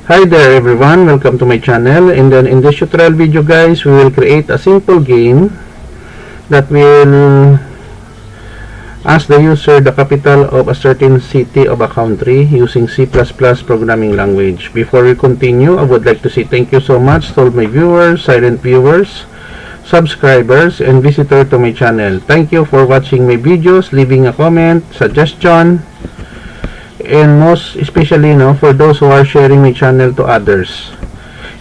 Hi there everyone, welcome to my channel. And then in this tutorial video guys, we will create a simple game that will ask the user the capital of a certain city of a country using C++ programming language. Before we continue, I would like to say thank you so much to all my viewers, silent viewers, subscribers, and visitors to my channel. Thank you for watching my videos, leaving a comment, suggestion, and most especially for those who are sharing my channel to others.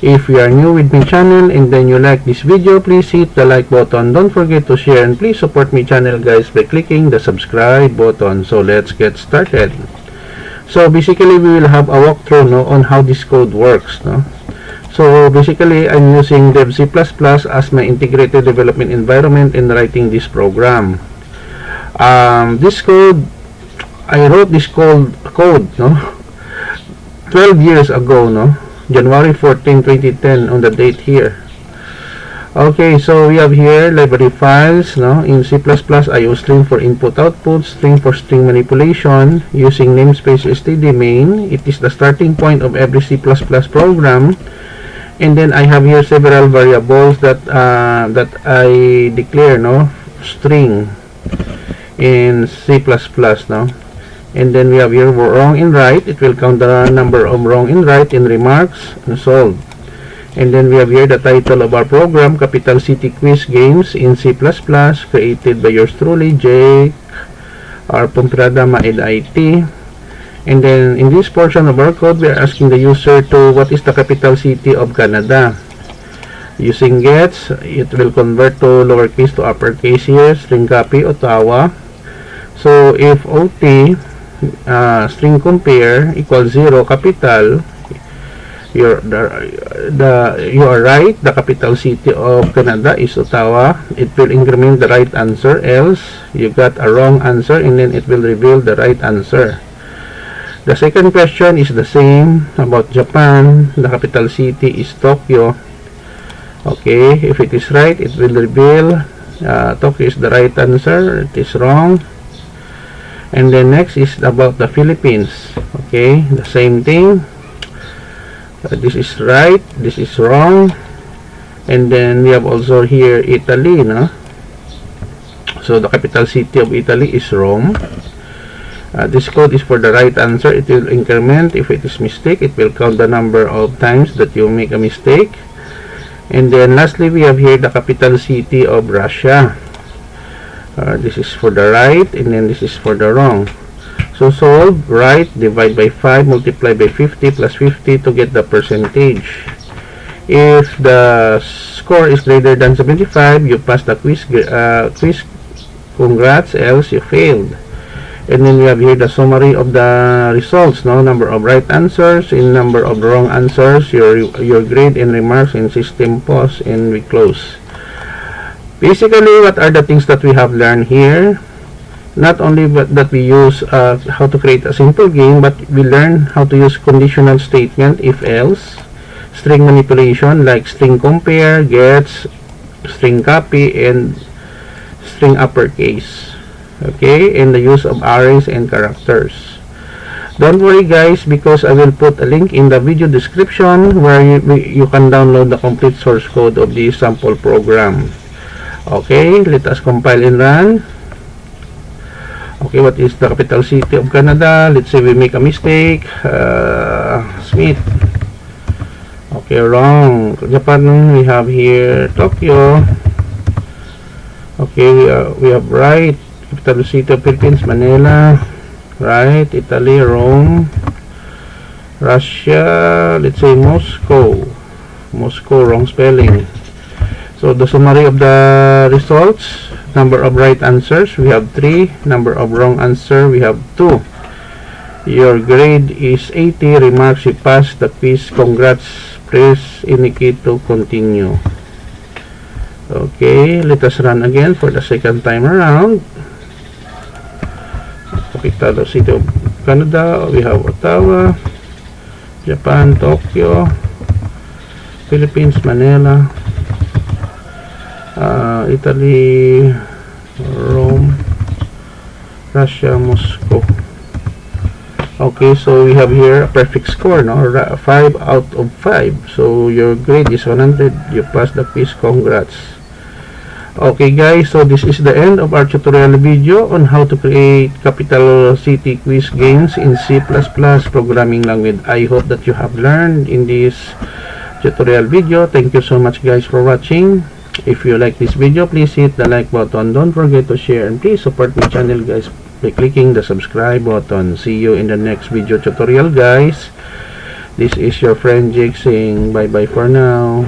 If you are new with my channel and then you like this video, please hit the like button. Don't forget to share, and please support my channel guys by clicking the subscribe button. So let's get started. So basically we will have a walkthrough on how this code works. So basically I'm using dev C++ as my integrated development environment in writing this program. This code, I wrote this code 12 years ago, January 14, 2010 on the date here. Okay, so we have here library files, in C++. I use string for input output, string for string manipulation, using namespace std main. It is the starting point of every C++ program. And then I have here several variables that I declare, string in C++, And then we have here wrong and right. It will count the number of wrong and right in remarks and solve. And then we have here the title of our program, Capital City Quiz Games in C++, created by yours truly, Jake, our Pomperada IT. And then in this portion of our code, we are asking the user to what is the capital city of Canada. Using gets, it will convert to lowercase to uppercase here, string copy, Ottawa. So if OT, string compare equals 0 capital, you are right, the capital city of Canada is Ottawa. It will increment the right answer, else you got a wrong answer, and then it will reveal the right answer. The second question is the same about Japan. The capital city is Tokyo. Okay, if it is right, it will reveal Tokyo is the right answer. It is wrong. And then next is about the Philippines. Okay, the same thing. This is right, this is wrong. And then we have also here Italy, So the capital city of Italy is Rome. This code is for the right answer. It will increment if it is mistake. It will count the number of times that you make a mistake. And then lastly, we have here the capital city of Russia. This is for the right, and then this is for the wrong. So solve right, divide by 5, multiply by 50 plus 50 to get the percentage. If the score is greater than 75, you pass the quiz. Congrats, else you failed. And then we have here the summary of the results, number of right answers and number of wrong answers, your grade and remarks, and system pause, and we close. Basically, what are the things that we have learned here? Not only that we use how to create a simple game, but we learn how to use conditional statement, if else, string manipulation like string compare, gets, string copy, and string uppercase. Okay, and the use of arrays and characters. Don't worry guys, because I will put a link in the video description where you can download the complete source code of this sample program. Okay, let us compile and run. Okay, what is the capital city of Canada? Let's say we make a mistake. Smith. Okay, wrong. Japan, we have here Tokyo. Okay, we have right. Capital city of Philippines, Manila. Right. Italy, Rome. Russia, let's say Moscow. Moscow, wrong spelling. So the summary of the results: number of right answers, we have 3. Number of wrong answer, we have 2. Your grade is 80. Remarks, you passed the quiz. Congrats. Press indicate to continue. Okay, let us run again for the second time around. Capital city of Canada, we have Ottawa. Japan, Tokyo. Philippines, Manila. Italy, Rome. Russia, Moscow. Okay, so we have here a perfect score, no? 5 out of 5. So your grade is 100. You passed the quiz. Congrats. Okay guys, so this is the end of our tutorial video on how to create capital city quiz games in C++ programming language. I hope that you have learned in this tutorial video. Thank you so much guys for watching. If you like this video, please hit the like button. Don't forget to share and please support my channel guys by clicking the subscribe button. See you in the next video tutorial guys. This is your friend Jake saying bye bye for now.